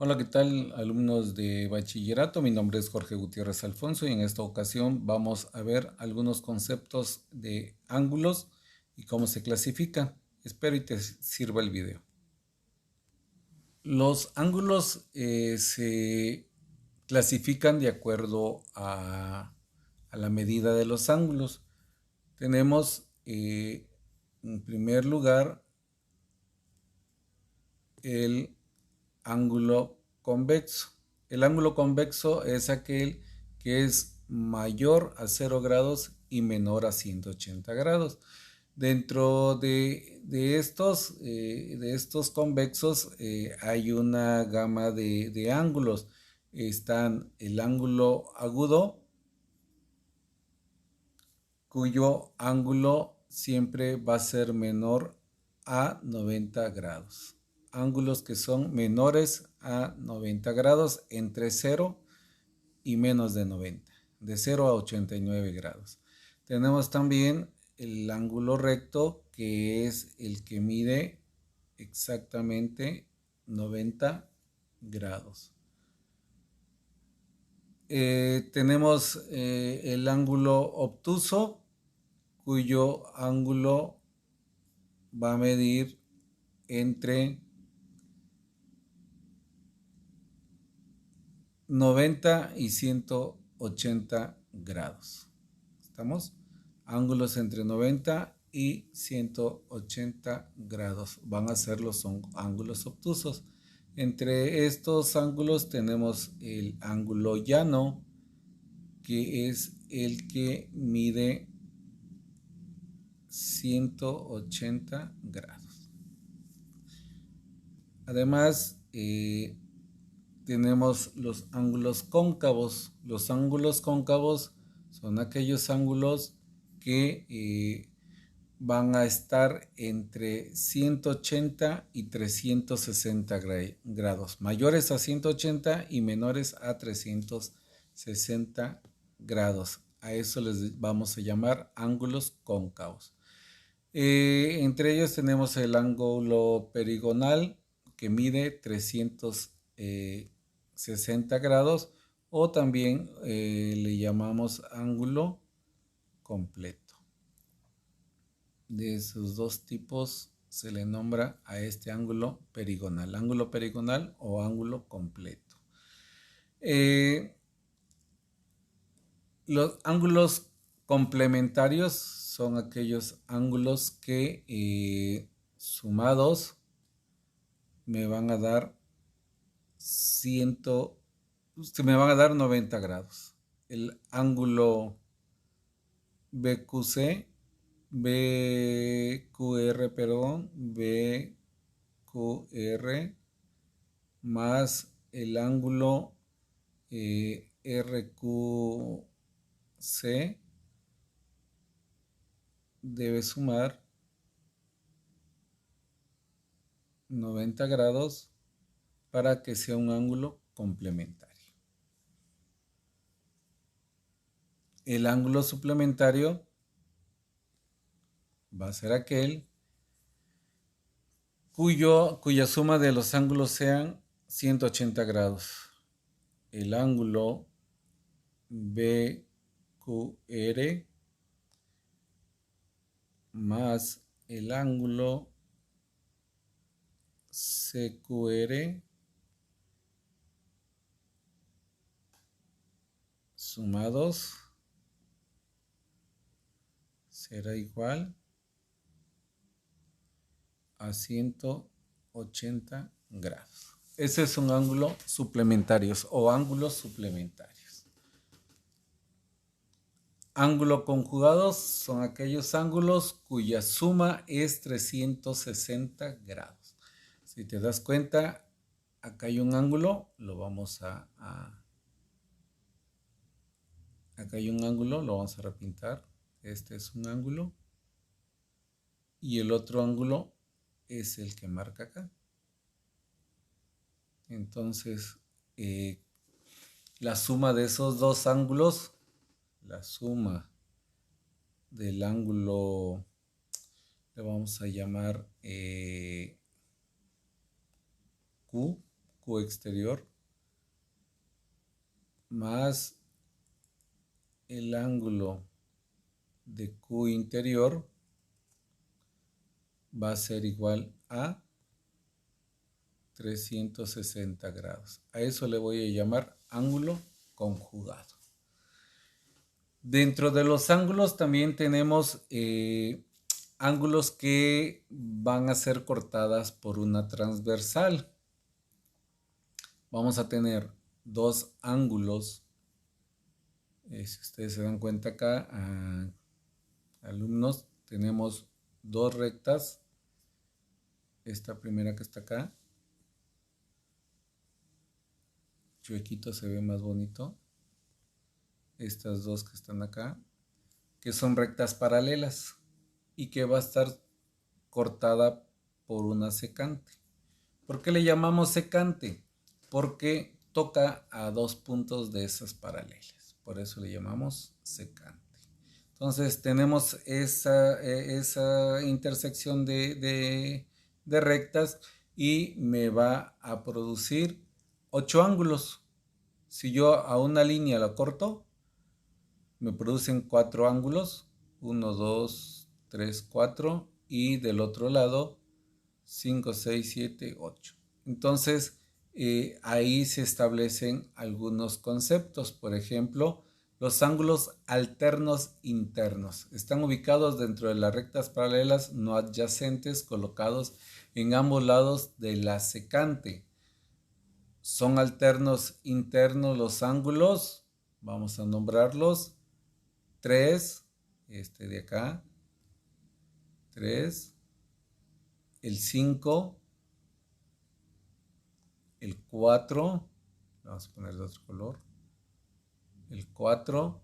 Hola, ¿qué tal, alumnos de bachillerato? Mi nombre es Jorge Gutiérrez Alfonso y en esta ocasión vamos a ver algunos conceptos de ángulos y cómo se clasifican. Espero y te sirva el video. Los ángulos se clasifican de acuerdo a la medida de los ángulos. Tenemos en primer lugar el ángulo convexo. El ángulo convexo es aquel que es mayor a 0 grados y menor a 180 grados. Dentro de estos convexos hay una gama de ángulos. Están el ángulo agudo, cuyo ángulo siempre va a ser menor a 90 grados. Ángulos que son menores a 90 grados entre 0 y menos de 90, de 0 a 89 grados. Tenemos también el ángulo recto, que es el que mide exactamente 90 grados. Tenemos el ángulo obtuso, cuyo ángulo va a medir entre 90 y 180 grados. ¿Estamos? Ángulos entre 90 y 180 grados van a ser los ángulos obtusos. Entre estos ángulos tenemos el ángulo llano, que es el que mide 180 grados. Además, tenemos los ángulos cóncavos. Los ángulos cóncavos son aquellos ángulos que van a estar entre 180 y 360 grados, mayores a 180 y menores a 360 grados. A eso les vamos a llamar ángulos cóncavos. Entre ellos tenemos el ángulo perigonal, que mide 360 grados, o también le llamamos ángulo completo. De esos dos tipos se le nombra a este ángulo perigonal o ángulo completo. Los ángulos complementarios son aquellos ángulos que sumados me van a dar 90 grados. El ángulo BQC, BQR más el ángulo RQC debe sumar 90 grados para que sea un ángulo complementario. El ángulo suplementario va a ser aquel cuya suma de los ángulos sean 180 grados. El ángulo BQR más el ángulo CQR sumados será igual a 180 grados. Ese es un ángulo suplementario o ángulos suplementarios. Ángulos conjugados son aquellos ángulos cuya suma es 360 grados. Si te das cuenta, acá hay un ángulo, acá hay un ángulo, lo vamos a repintar. Este es un ángulo y el otro ángulo es el que marca acá. Entonces, la suma de esos dos ángulos, la suma del ángulo, le vamos a llamar Q Q exterior más el ángulo de Q interior va a ser igual a 360 grados. A eso le voy a llamar ángulo conjugado. Dentro de los ángulos también tenemos ángulos que van a ser cortadas por una transversal. Vamos a tener dos ángulos. Si ustedes se dan cuenta acá, alumnos, tenemos dos rectas. Esta primera que está acá. Chuequito se ve más bonito. Estas dos que están acá, que son rectas paralelas y que va a estar cortada por una secante. ¿Por qué le llamamos secante? Porque toca a dos puntos de esas paralelas. Por eso le llamamos secante. Entonces tenemos esa intersección de rectas y me va a producir 8 ángulos. Si yo a una línea la corto, me producen 4 ángulos, 1, 2, 3, 4, y del otro lado 5, 6, 7, 8. Entonces ahí se establecen algunos conceptos. Por ejemplo, los ángulos alternos internos están ubicados dentro de las rectas paralelas no adyacentes colocados en ambos lados de la secante. Son alternos internos los ángulos, vamos a nombrarlos 3, este de acá, 3, el 5, el 4, vamos a poner de otro color, el 4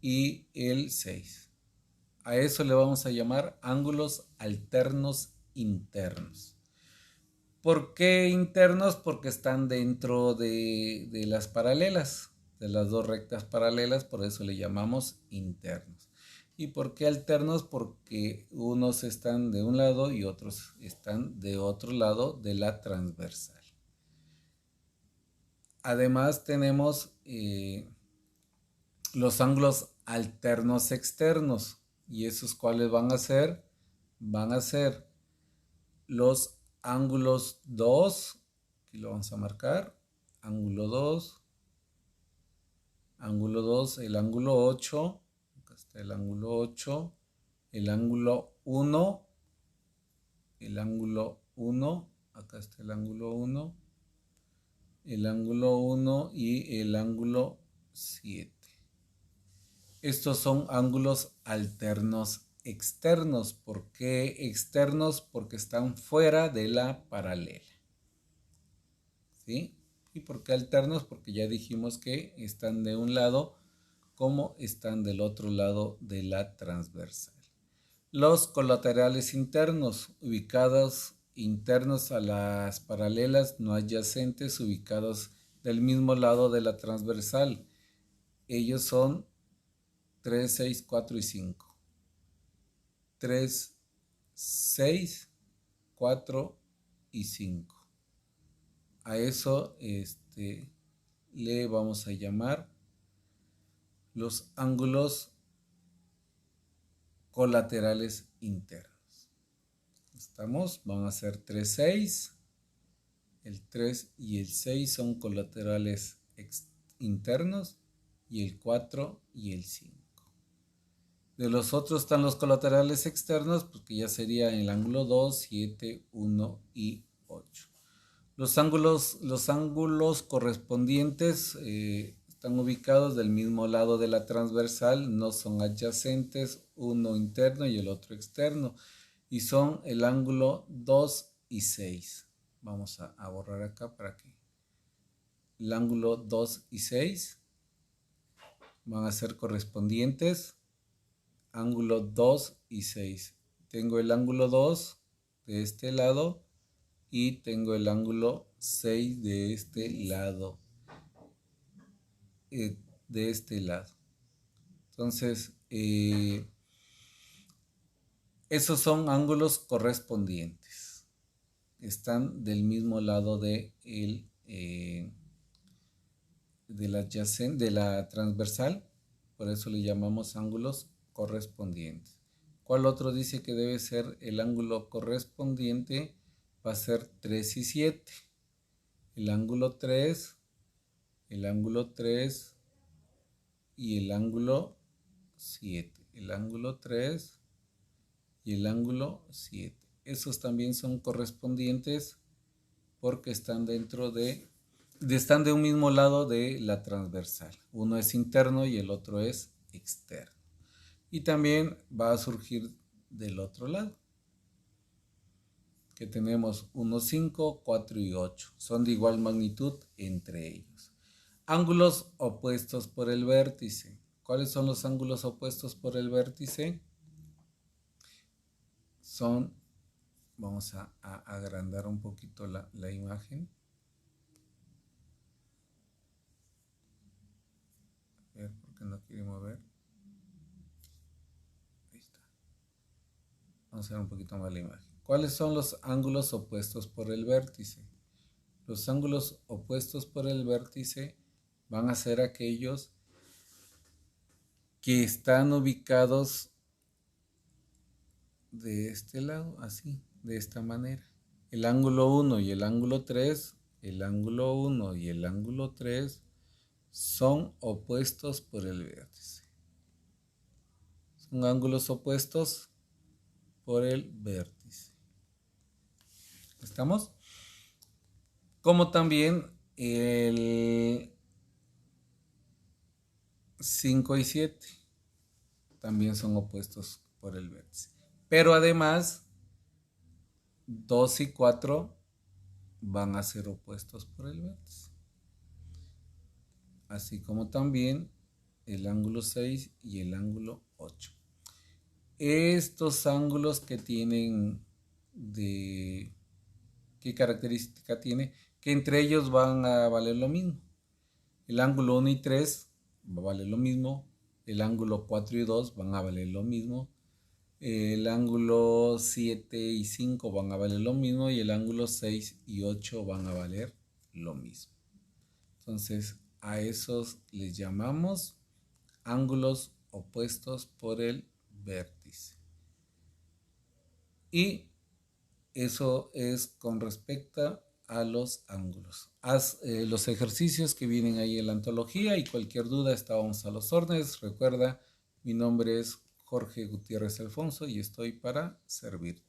y el 6. A eso le vamos a llamar ángulos alternos internos. ¿Por qué internos? Porque están dentro de las paralelas, de las dos rectas paralelas, por eso le llamamos internos. ¿Y por qué alternos? Porque unos están de un lado y otros están de otro lado de la transversal. Además tenemos los ángulos alternos externos. ¿Y esos cuáles van a ser? Van a ser los ángulos 2, aquí lo vamos a marcar, ángulo 2, el ángulo 8, acá está el ángulo 8, el ángulo 1, acá está el ángulo 1, el ángulo 1 y el ángulo 7. Estos son ángulos alternos externos. ¿Por qué externos? Porque están fuera de la paralela. ¿Sí? ¿Y por qué alternos? Porque ya dijimos que están de un lado como están del otro lado de la transversal. Los colaterales internos, ubicados internos a las paralelas no adyacentes, ubicados del mismo lado de la transversal. Ellos son 3, 6, 4 y 5. 3, 6, 4 y 5. A eso le vamos a llamar los ángulos colaterales internos. ¿Estamos? Van a ser 3, 6. El 3 y el 6 son colaterales internos y el 4 y el 5. De los otros están los colaterales externos, porque ya sería el ángulo 2, 7, 1 y 8. Los ángulos correspondientes están ubicados del mismo lado de la transversal, no son adyacentes, uno interno y el otro externo, y son el ángulo 2 y 6. Vamos a borrar acá para que el ángulo 2 y 6 van a ser correspondientes. Ángulo 2 y 6. Tengo el ángulo 2 de este lado y tengo el ángulo 6 de este lado. Entonces, esos son ángulos correspondientes. Están del mismo lado de de la transversal, por eso le llamamos ángulos correspondientes. ¿Cuál otro dice que debe ser el ángulo correspondiente? Va a ser 3 y 7. El ángulo 3, el ángulo 3 y el ángulo 7. El ángulo 3 y el ángulo 7. Esos también son correspondientes porque están están de un mismo lado de la transversal. Uno es interno y el otro es externo. Y también va a surgir del otro lado, que tenemos 1, 5, 4 y 8. Son de igual magnitud entre ellos. Ángulos opuestos por el vértice. ¿Cuáles son los ángulos opuestos por el vértice? Vamos a agrandar un poquito la imagen. A ver, ¿por qué no quiere mover? Ahí está. Vamos a ver un poquito más la imagen. ¿Cuáles son los ángulos opuestos por el vértice? Los ángulos opuestos por el vértice van a ser aquellos que están ubicados de este lado, así, de esta manera. El ángulo 1 y el ángulo 3, el ángulo 1 y el ángulo 3 son opuestos por el vértice. Son ángulos opuestos por el vértice. ¿Estamos? Como también el 5 y 7 también son opuestos por el vértice. Pero además, 2 y 4 van a ser opuestos por el vértice. Así como también el ángulo 6 y el ángulo 8. Estos ángulos que tienen ¿qué característica tiene? Que entre ellos van a valer lo mismo. El ángulo 1 y 3 va a valer lo mismo. El ángulo 4 y 2 van a valer lo mismo. El ángulo 7 y 5 van a valer lo mismo. Y el ángulo 6 y 8 van a valer lo mismo. Entonces, a esos les llamamos ángulos opuestos por el vértice. Y eso es con respecto a los ángulos. Haz los ejercicios que vienen ahí en la antología y cualquier duda estábamos a los órdenes. Recuerda, mi nombre es Jorge Gutiérrez Alfonso y estoy para servirte.